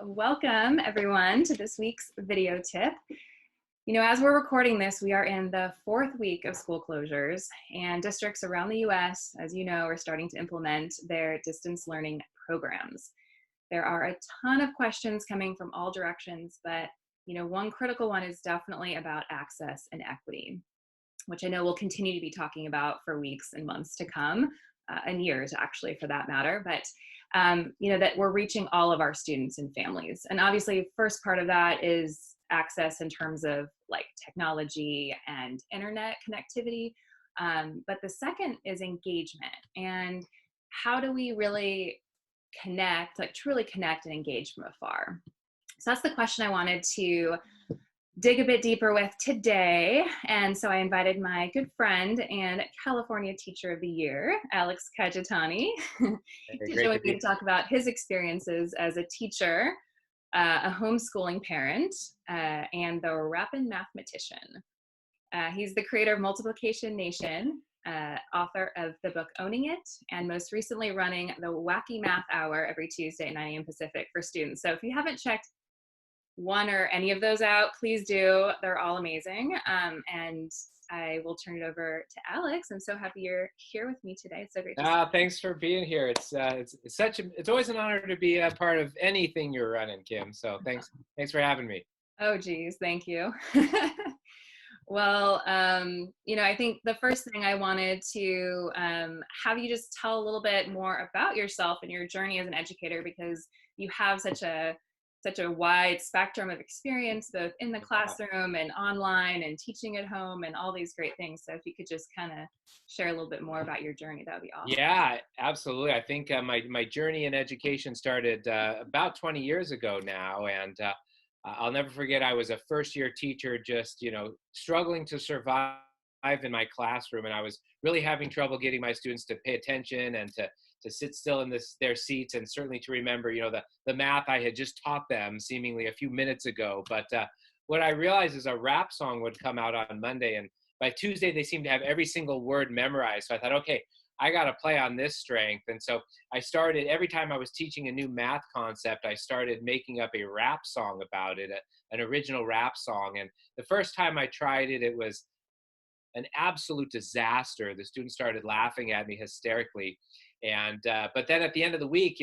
welcome everyone to this week's video tip. As we're recording this, we are in the fourth week of school closures, and districts around the US, as you know, are starting to implement their distance learning programs. There are a ton of questions coming from all directions, but one critical one is definitely about access and equity, which I know we'll continue to be talking about for weeks and months to come, and years actually for that matter. But that we're reaching all of our students and families. And obviously, first part of that is access in terms of like technology and internet connectivity. But the second is engagement. And how do we really connect, like truly connect and engage from afar? So that's the question I wanted to dig a bit deeper with today. And so I invited my good friend and California Teacher of the Year, Alex Kajitani, to join me to talk about his experiences as a teacher, a homeschooling parent, and the Rappin Mathematician. He's the creator of Multiplication Nation, author of the book Owning It, and most recently running the Wacky Math Hour every Tuesday at 9 a.m. Pacific for students. So if you haven't checked one or any of those out, please do. They're all amazing. And I will turn it over to Alex. I'm so happy you're here with me today. It's so great to see you. Thanks for being here. It's always an honor to be a part of anything you're running, Kim. So thanks for having me. Oh, geez, thank you. Well, I think the first thing I wanted to have you just tell a little bit more about yourself and your journey as an educator, because you have such a wide spectrum of experience, both in the classroom and online and teaching at home and all these great things. So if you could just kind of share a little bit more about your journey, that would be awesome. Yeah, absolutely. I think my journey in education started about 20 years ago now. And I'll never forget, I was a first-year teacher, just, struggling to survive in my classroom. And I was really having trouble getting my students to pay attention and to sit still in their seats, and certainly to remember, the math I had just taught them seemingly a few minutes ago. But what I realized is a rap song would come out on Monday, and by Tuesday they seemed to have every single word memorized. So I thought, okay, I got to play on this strength. And so I started, every time I was teaching a new math concept, I started making up a rap song about it, an original rap song. And the first time I tried it, it was an absolute disaster. The students started laughing at me hysterically. And but then at the end of the week,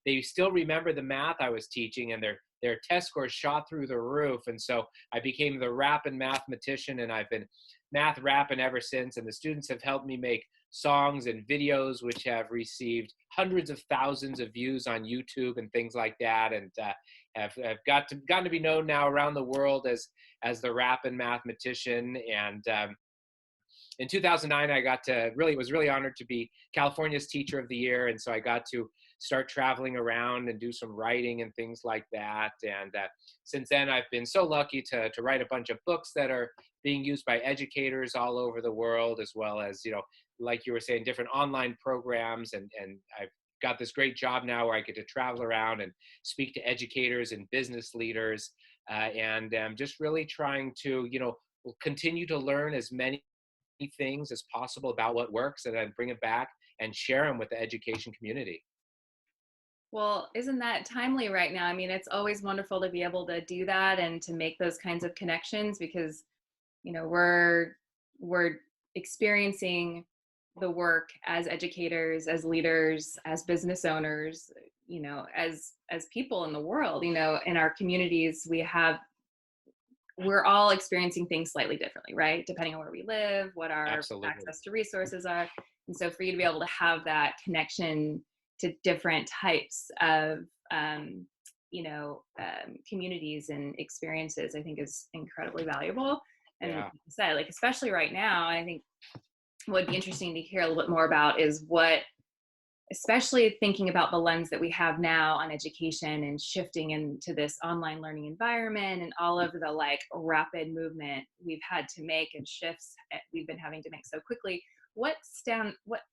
they still remember the math I was teaching, and their test scores shot through the roof. And so I became the Rappin Mathematician, and I've been math rapping ever since. And the students have helped me make songs and videos which have received hundreds of thousands of views on YouTube and things like that, and have gotten to be known now around the world as the Rappin Mathematician. And in 2009, I was really honored to be California's Teacher of the Year. And so I got to start traveling around and do some writing and things like that. And since then, I've been so lucky to write a bunch of books that are being used by educators all over the world, as well as, like you were saying, different online programs. And I've got this great job now where I get to travel around and speak to educators and business leaders. And I'm just really trying to, continue to learn as many things as possible about what works, and then bring it back and share them with the education community. Well, isn't that timely right now? I mean, it's always wonderful to be able to do that and to make those kinds of connections, because we're experiencing the work as educators, as leaders, as business owners, as people in the world. In our communities, we're all experiencing things slightly differently, right? Depending on where we live, what our Absolutely. access to resources are. And so for you to be able to have that connection to different types of, communities and experiences, I think is incredibly valuable. And like you said, like, especially right now, I think what would be interesting to hear a little bit more about is especially thinking about the lens that we have now on education and shifting into this online learning environment and all of the rapid movement we've had to make and shifts we've been having to make so quickly. What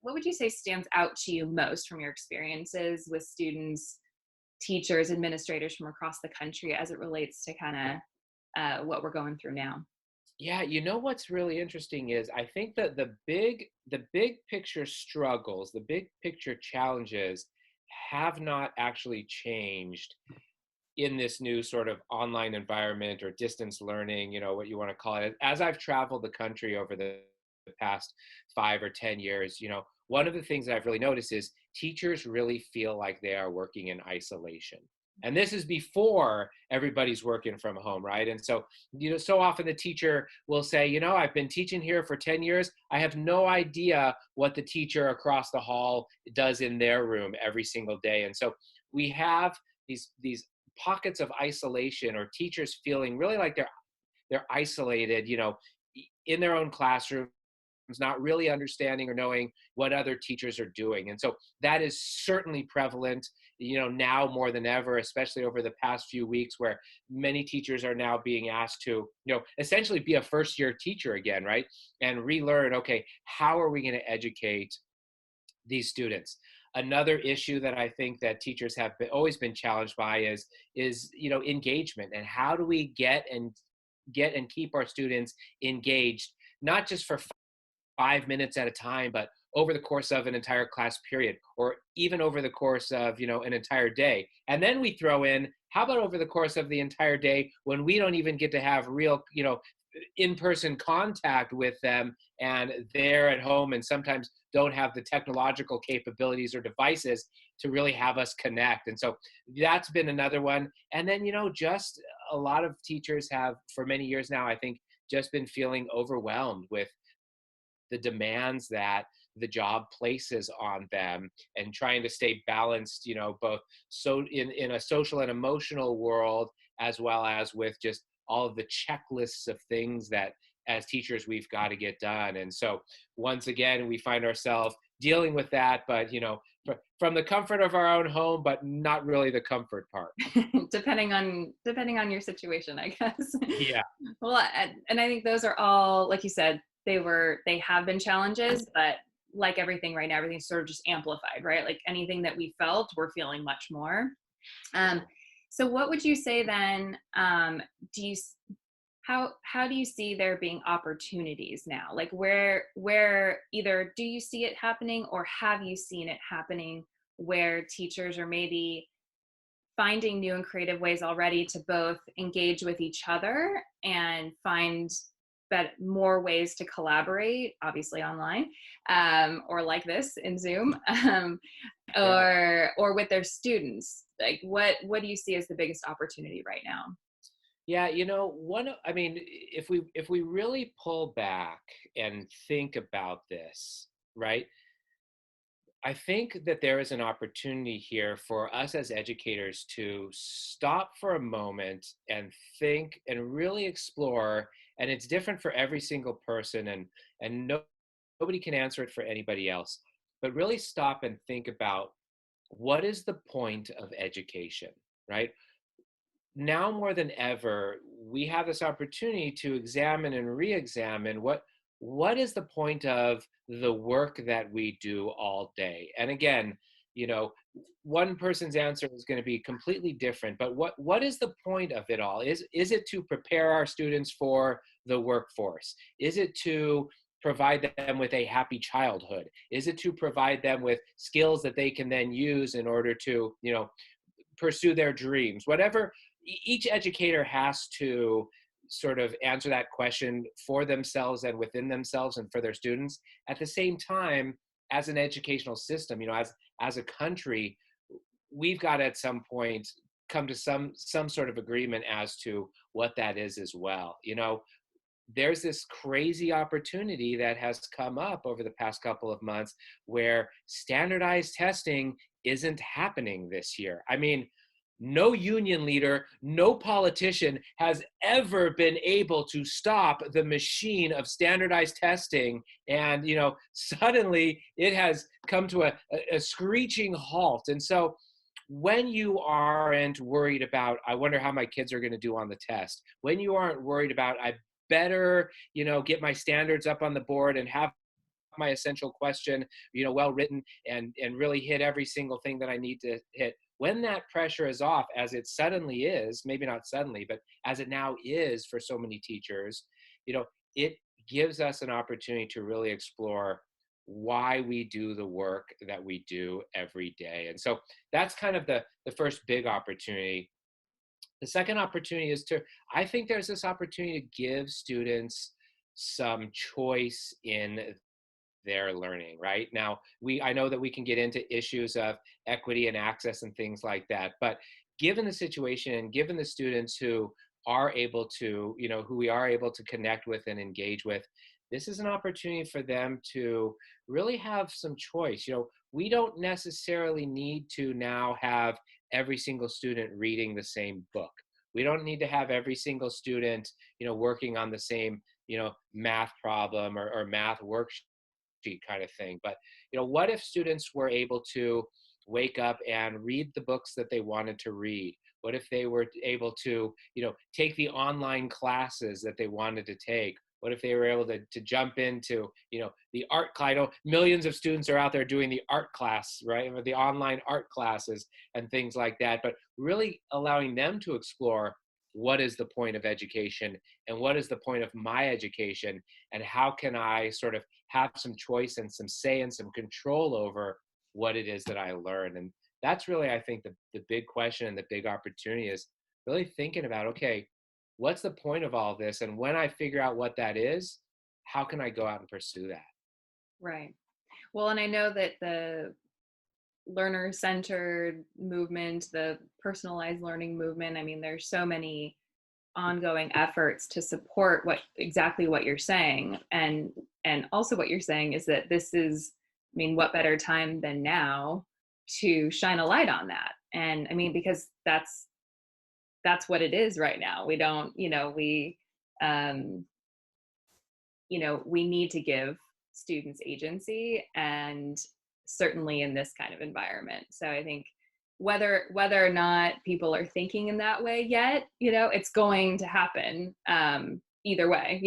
would you say stands out to you most from your experiences with students, teachers, administrators from across the country as it relates to kind of what we're going through now? Yeah, what's really interesting is I think that the big picture struggles, the big picture challenges have not actually changed. in this new sort of online environment or distance learning, what you want to call it. As I've traveled the country over the past 5 or 10 years, one of the things that I've really noticed is teachers really feel like they are working in isolation. And this is before everybody's working from home, right? And so, so often the teacher will say, I've been teaching here for 10 years. I have no idea what the teacher across the hall does in their room every single day. And so we have these pockets of isolation, or teachers feeling really like they're isolated, in their own classroom, not really understanding or knowing what other teachers are doing. And so that is certainly prevalent, now more than ever, especially over the past few weeks, where many teachers are now being asked to, essentially be a first year teacher again, right? And relearn, okay, how are we going to educate these students? Another issue that I think that teachers have always been challenged by is engagement, and how do we get and keep our students engaged, not just for 5 minutes at a time, but over the course of an entire class period, or even over the course of, an entire day. And then we throw in, how about over the course of the entire day, when we don't even get to have real, in-person contact with them, and they're at home and sometimes don't have the technological capabilities or devices to really have us connect. And so that's been another one. And then, just a lot of teachers have, for many years now, I think, just been feeling overwhelmed with the demands that the job places on them, and trying to stay balanced, both so in a social and emotional world, as well as with just all of the checklists of things that as teachers we've got to get done. And so once again, we find ourselves dealing with that, but from the comfort of our own home, but not really the comfort part. depending on your situation, I guess. Yeah. Well, and I think those are all, like you said, they have been challenges, but like everything right now, everything's sort of just amplified, right? Like anything that we felt, we're feeling much more. So what would you say then? Do you how do you see there being opportunities now? Like where either do you see it happening, or have you seen it happening, where teachers are maybe finding new and creative ways already to both engage with each other and find more ways to collaborate, obviously online, or like this in Zoom, or with their students? Like what do you see as the biggest opportunity right now? Yeah, if we really pull back and think about this, right? I think that there is an opportunity here for us as educators to stop for a moment and think and really explore. And it's different for every single person, and nobody can answer it for anybody else. But really stop and think about, what is the point of education, right? Now more than ever, we have this opportunity to examine and re-examine what is the point of the work that we do all day. And again, one person's answer is going to be completely different, but what is the point of it all? Is it to prepare our students for the workforce? Is it to provide them with a happy childhood? Is it to provide them with skills that they can then use in order to, pursue their dreams? Whatever, each educator has to sort of answer that question for themselves and within themselves and for their students. At the same time, as an educational system, as a country, we've got to at some point come to some sort of agreement as to what that is as well. There's this crazy opportunity that has come up over the past couple of months, where standardized testing isn't happening this year. I mean, no union leader, no politician has ever been able to stop the machine of standardized testing. And, suddenly it has come to a screeching halt. And so when you aren't worried about, I wonder how my kids are going to do on the test, when you aren't worried about, I better, get my standards up on the board and have my essential question, well written, and really hit every single thing that I need to hit. When that pressure is off, as it suddenly is, maybe not suddenly, but as it now is for so many teachers, it gives us an opportunity to really explore why we do the work that we do every day. And so that's kind of the first big opportunity. The second opportunity is to, I think there's this opportunity to give students some choice in their learning. Right now, I know that we can get into issues of equity and access and things like that, but given the situation and given the students who are able to, who we are able to connect with and engage with, this is an opportunity for them to really have some choice. We don't necessarily need to now have every single student reading the same book. We don't need to have every single student, working on the same, math problem or math worksheet kind of thing. But, what if students were able to wake up and read the books that they wanted to read? What if they were able to, take the online classes that they wanted to take? What if they were able to jump into, the art class? I know millions of students are out there doing the art class, right? Or the online art classes and things like that, but really allowing them to explore what is the point of education and what is the point of my education, and how can I sort of have some choice and some say and some control over what it is that I learn. And that's really, I think, the big question and the big opportunity is really thinking about, okay, what's the point of all this? And when I figure out what that is, how can I go out and pursue that? Right. Well, and I know that the learner-centered movement, the personalized learning movement, I mean, there's so many ongoing efforts to support exactly what you're saying. And also what you're saying is that this is, I mean, what better time than now to shine a light on that? And I mean, because that's what it is right now. We don't, um, we need to give students agency, and certainly in this kind of environment. So I think whether or not people are thinking in that way yet, it's going to happen either way,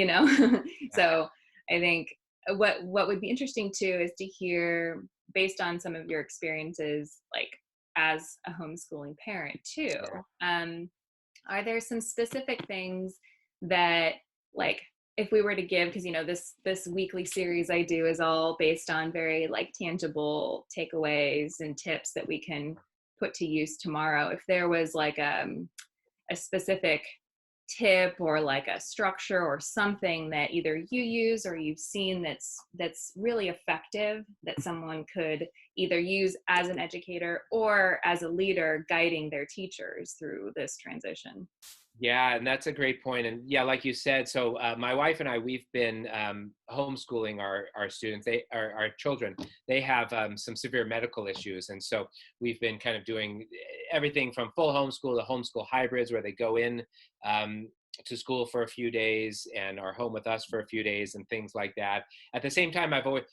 So I think what would be interesting too is to hear, based on some of your experiences, like as a homeschooling parent too, are there some specific things that, like, if we were to give, because this weekly series I do is all based on very like tangible takeaways and tips that we can put to use tomorrow. If there was like a specific tip or like a structure or something that either you use or you've seen that's really effective, that someone could either use as an educator or as a leader guiding their teachers through this transition. Yeah, and that's a great point. And yeah, like you said, so my wife and I, we've been homeschooling our students, our children. They have some severe medical issues. And so we've been kind of doing everything from full homeschool to homeschool hybrids, where they go in to school for a few days and are home with us for a few days and things like that. At the same time, I've always,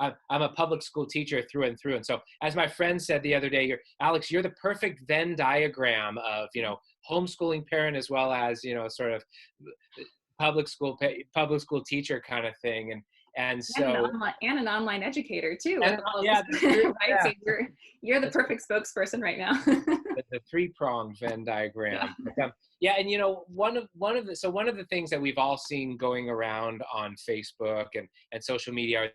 I'm a public school teacher through and through. And so, as my friend said the other day, Alex, you're the perfect Venn diagram of, homeschooling parent as well as, sort of public school teacher kind of thing. And so, and an online educator too, with and, all of yeah, this, right? So you're the that's perfect spokesperson right now. the three-pronged Venn diagram. Yeah. But, yeah, and one of the things that we've all seen going around on Facebook and social media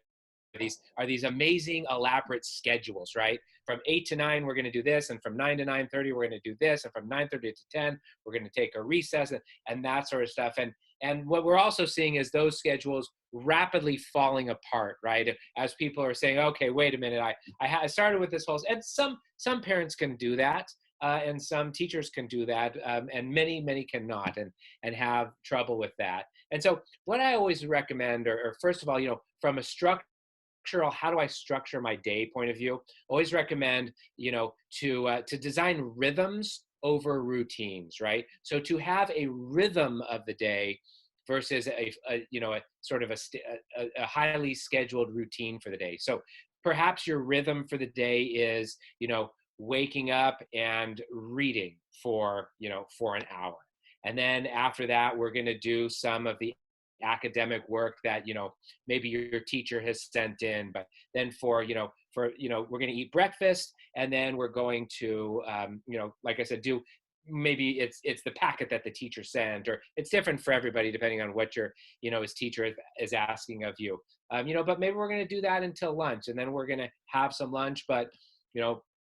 are these amazing elaborate schedules, right? From 8 to 9 we're going to do this, and from 9 to 9:30 we're going to do this, and from 9:30 to 10 we're going to take a recess, and that sort of stuff. And what we're also seeing is those schedules rapidly falling apart, right? As people are saying, okay, wait a minute, I started with this whole, and some parents can do that, and some teachers can do that, and many cannot, and have trouble with that. And so what I always recommend, or first of all, from a how do I structure my day point of view, always recommend, to design rhythms over routines, right? So to have a rhythm of the day versus a sort of a highly scheduled routine for the day. So perhaps your rhythm for the day is, waking up and reading for an hour. And then after that, we're going to do some of the academic work that maybe your teacher has sent in. But then we're going to eat breakfast, and then we're going to like I said, do maybe it's the packet that the teacher sent, or it's different for everybody depending on what your his teacher is asking of you. But maybe we're going to do that until lunch, and then we're going to have some lunch, but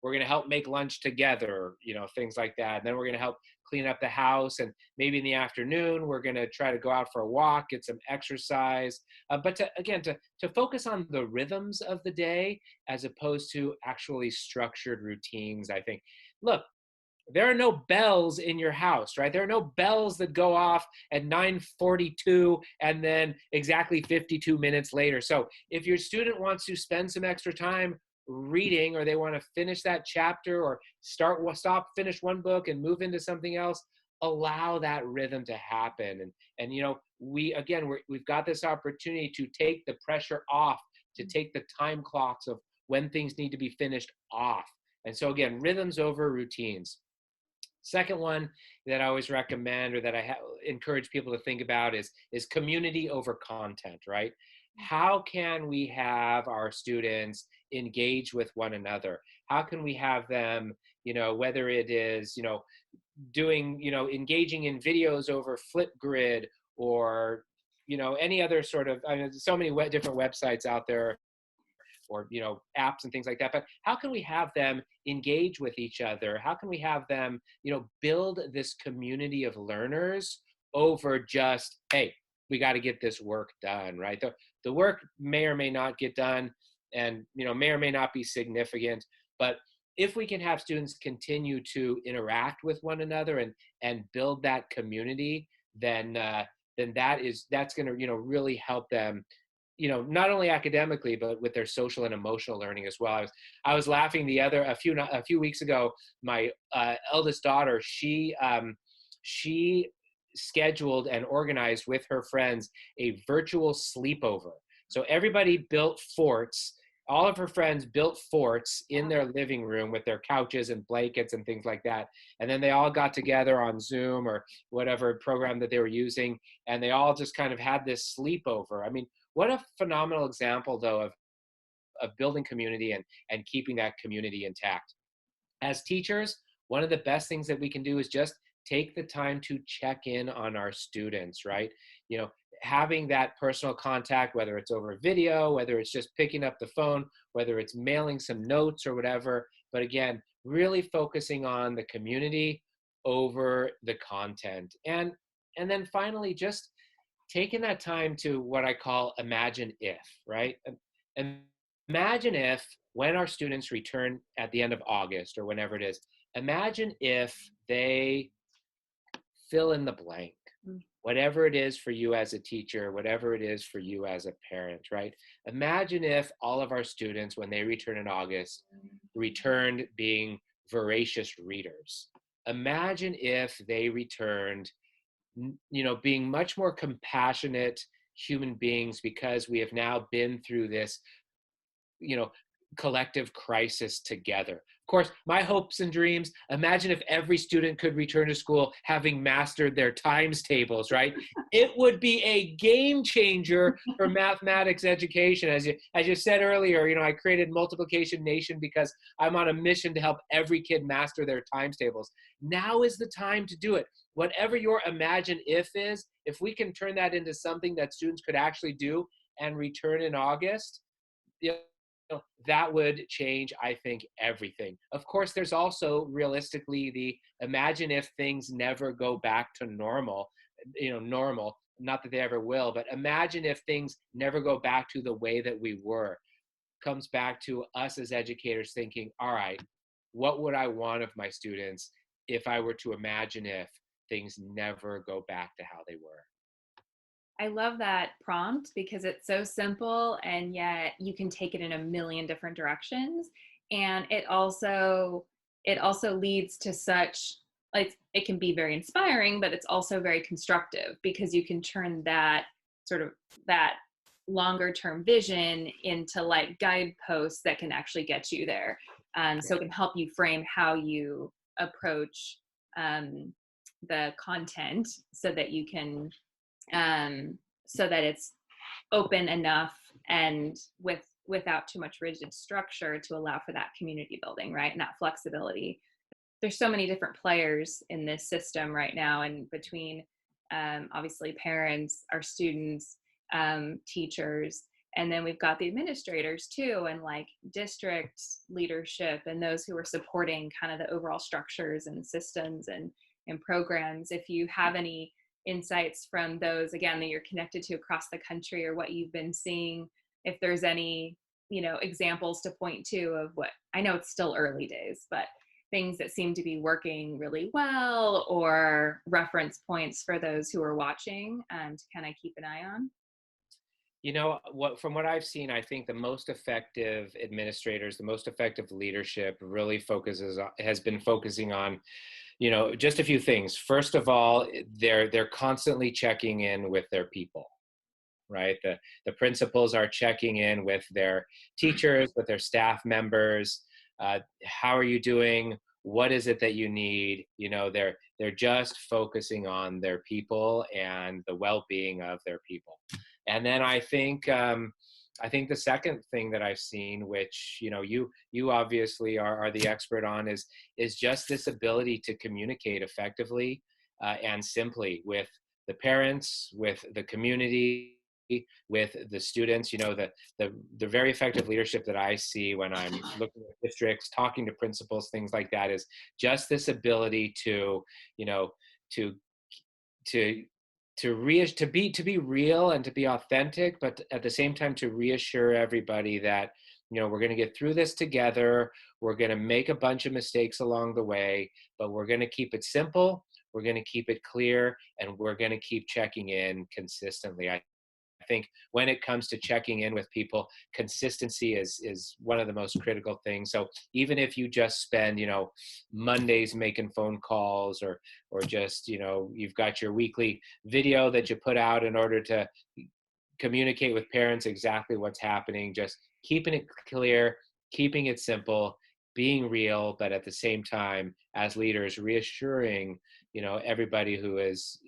we're going to help make lunch together, things like that. And then we're going to help clean up the house. And maybe in the afternoon, we're going to try to go out for a walk, get some exercise. But to focus on the rhythms of the day as opposed to actually structured routines, I think. Look, there are no bells in your house, right? There are no bells that go off at 9:42 and then exactly 52 minutes later. So if your student wants to spend some extra time reading, or they want to finish that chapter, or finish one book and move into something else, allow that rhythm to happen. And we've got this opportunity to take the pressure off, to take the time clocks of when things need to be finished off. And so again, rhythms over routines. Second one that I always recommend, or that I encourage people to think about, is community over content, right? How can we have our students engage with one another? How can we have them, whether it is, engaging in videos over Flipgrid, or, any other sort of, there's so many different websites out there, or apps and things like that, but how can we have them engage with each other? How can we have them build this community of learners over just, hey, we got to get this work done, right? The work may or may not get done, and may or may not be significant, but if we can have students continue to interact with one another and build that community, then that's going to really help them, not only academically, but with their social and emotional learning as well. I was laughing a few weeks ago. My eldest daughter, she scheduled and organized with her friends a virtual sleepover. So everybody built forts. All of her friends built forts in their living room with their couches and blankets and things like that. And then they all got together on Zoom or whatever program that they were using, and they all just kind of had this sleepover. I mean, what a phenomenal example, though, of building community and keeping that community intact. As teachers, one of the best things that we can do is just take the time to check in on our students, right? Having that personal contact, whether it's over video, whether it's just picking up the phone, whether it's mailing some notes or whatever. But again, really focusing on the community over the content. And then finally, just taking that time to what I call imagine if, right? And imagine if, when our students return at the end of August or whenever it is, imagine if they fill in the blank, whatever it is for you as a teacher, whatever it is for you as a parent, right? Imagine if all of our students, when they return in August, returned being voracious readers. Imagine if they returned being much more compassionate human beings, because we have now been through this, collective crisis together. Of course, my hopes and dreams, imagine if every student could return to school having mastered their times tables, right? It would be a game changer for mathematics education. As you said earlier, I created Multiplication Nation because I'm on a mission to help every kid master their times tables. Now is the time to do it. Whatever your imagine if is, if we can turn that into something that students could actually do and return in August, that would change, I think, everything. Of course, there's also realistically the imagine if things never go back to normal, not that they ever will, but imagine if things never go back to the way that we were. Comes back to us as educators thinking, all right, what would I want of my students if I were to imagine if things never go back to how they were? I love that prompt because it's so simple, and yet you can take it in a million different directions. And it also leads to such, like, it can be very inspiring, but it's also very constructive because you can turn that longer term vision into like guideposts that can actually get you there. So it can help you frame how you approach the content so that you can so that it's open enough and without too much rigid structure to allow for that community building, right? And that flexibility. There's so many different players in this system right now, and between obviously parents, our students, teachers, And then we've got the administrators too, and like district leadership and those who are supporting kind of the overall structures and systems and programs. If you have any insights from those, again, that you're connected to across the country, or what you've been seeing, if there's any, examples to point to of what, I know it's still early days, but things that seem to be working really well, or reference points for those who are watching, to kind of keep an eye on. From what I've seen, I think the most effective administrators, the most effective leadership really has been focusing on, just a few things. First of all, they're constantly checking in with their people, right? The principals are checking in with their teachers, with their staff members. How are you doing? What is it that you need? They're just focusing on their people and the well-being of their people. And then I think the second thing that I've seen, which you obviously are the expert on, is just this ability to communicate effectively and simply with the parents, with the community, with the students. The very effective leadership that I see when I'm looking at districts, talking to principals, things like that, is just this ability to to be real and to be authentic, but at the same time to reassure everybody that we're going to get through this together. We're going to make a bunch of mistakes along the way, but we're going to keep it simple. We're going to keep it clear, and we're going to keep checking in consistently. I think when it comes to checking in with people, consistency is one of the most critical things. So even if you just spend, Mondays making phone calls, or just, you've got your weekly video that you put out in order to communicate with parents exactly what's happening, just keeping it clear, keeping it simple, being real, but at the same time, as leaders, reassuring everybody who is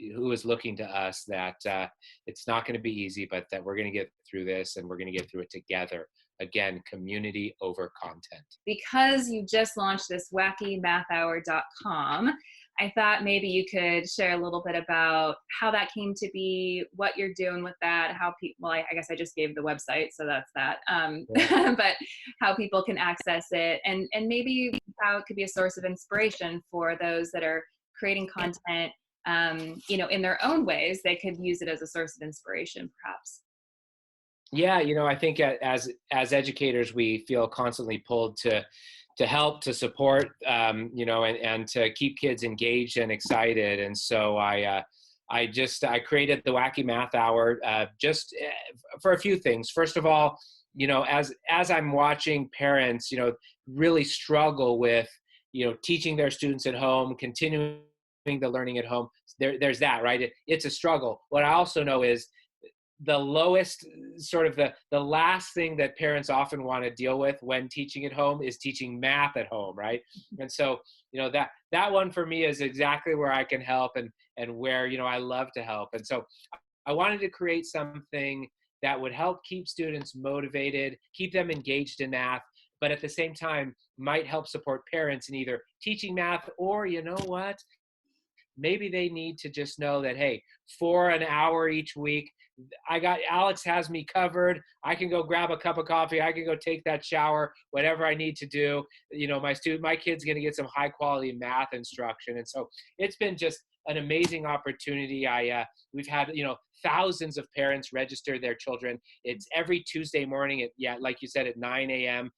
looking to us that it's not going to be easy, but that we're going to get through this, and we're going to get through it together. Again, community over content. Because you just launched this wackymathhour.com, I thought maybe you could share a little bit about how that came to be, what you're doing with that, how people, I guess I just gave the website, so that's that. Yeah. But how people can access it, and maybe how it could be a source of inspiration for those that are creating content, in their own ways. They could use it as a source of inspiration, perhaps. Yeah, I think as educators, we feel constantly pulled to help, to support, and to keep kids engaged and excited. And so I created the Wacky Math Hour just for a few things. First of all, as I'm watching parents, really struggle with, teaching their students at home, continuing the learning at home. There's that, right? It's a struggle. What I also know is the lowest, sort of the last thing that parents often want to deal with when teaching at home is teaching math at home, right? And so, that one for me is exactly where I can help, and where, I love to help. And so I wanted to create something that would help keep students motivated, keep them engaged in math, but at the same time might help support parents in either teaching math, or, maybe they need to just know that, hey, for an hour each week, Alex has me covered. I can go grab a cup of coffee. I can go take that shower, whatever I need to do. My kid's going to get some high quality math instruction. And so it's been just an amazing opportunity. We've had, thousands of parents register their children. It's every Tuesday morning like you said, at 9 a.m.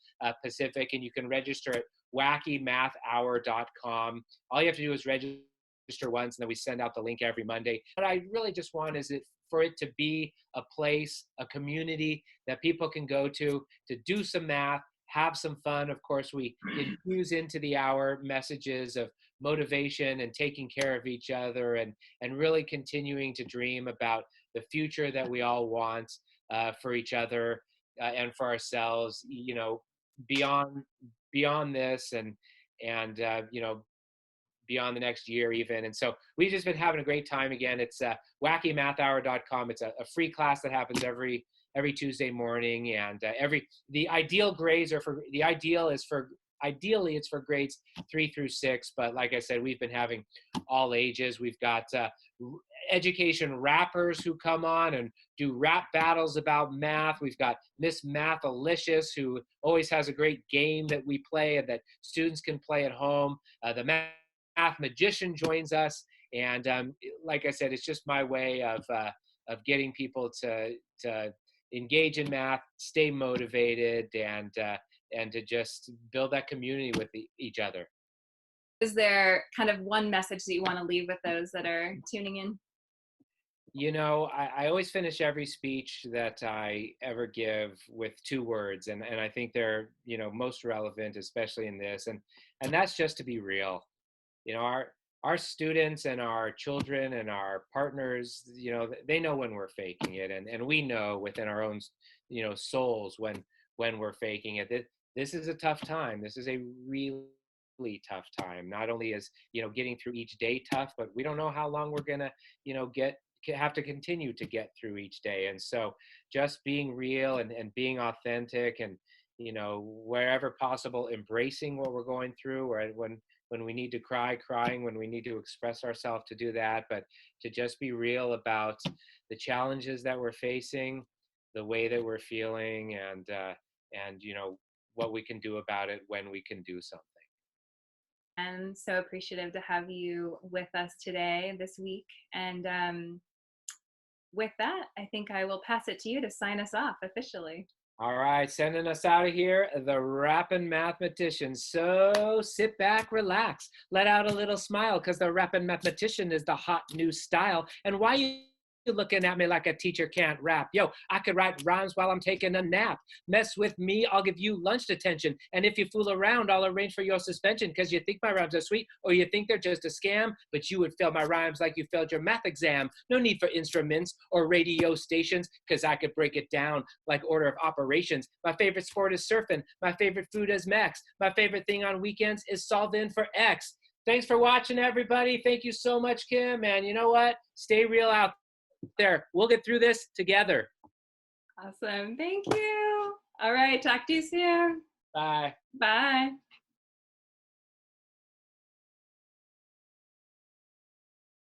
Pacific, and you can register at wackymathhour.com. All you have to do is register once, and then we send out the link every Monday. What I really just want is for it to be a place, a community that people can go to do some math, have some fun. Of course, we infuse into the hour messages of motivation and taking care of each other, and really continuing to dream about the future that we all want for each other and for ourselves, beyond this, and beyond the next year even. And so we've just been having a great time. Again, it's wackymathhour.com. It's a free class that happens every Tuesday morning, and ideally it's for grades 3 through 6, but like I said, we've been having all ages. We've got education rappers who come on and do rap battles about math. We've got Miss Mathalicious, who always has a great game that we play and that students can play at home. The Math Magician joins us, and like I said, it's just my way of getting people to engage in math, stay motivated, and to just build that community with each other. Is there kind of one message that you want to leave with those that are tuning in? You know, I always finish every speech that I ever give with two words, and I think they're, you know, most relevant, especially in this, and that's just to be real. You know, our students and our children and our partners, you know, they know when we're faking it, and we know within our own, you know, souls when we're faking it. This is a tough time. This is a really tough time. Not only is, you know, getting through each day tough, but we don't know how long we're gonna, you know, have to continue to get through each day. And so just being real and being authentic, and, you know, wherever possible, embracing what we're going through, or when we need to cry, crying, when we need to express ourselves, to do that, but to just be real about the challenges that we're facing, the way that we're feeling, and you know, what we can do about it when we can do something. And so appreciative to have you with us today, this week. And with that, I think I will pass it to you to sign us off officially. All right, sending us out of here, the Rappin Mathematician. So sit back, relax, let out a little smile, because the Rappin Mathematician is the hot new style. And why you looking at me like a teacher can't rap? Yo, I could write rhymes while I'm taking a nap. Mess with me, I'll give you lunch detention. And if you fool around, I'll arrange for your suspension, because you think my rhymes are sweet, or you think they're just a scam, but you would fail my rhymes like you failed your math exam. No need for instruments or radio stations, because I could break it down like order of operations. My favorite sport is surfing. My favorite food is Mex. My favorite thing on weekends is solving for X. Thanks for watching, everybody. Thank you so much, Kim. And you know what? Stay real out there. We'll get through this together. Awesome. Thank you. All right. Talk to you soon. Bye. Bye.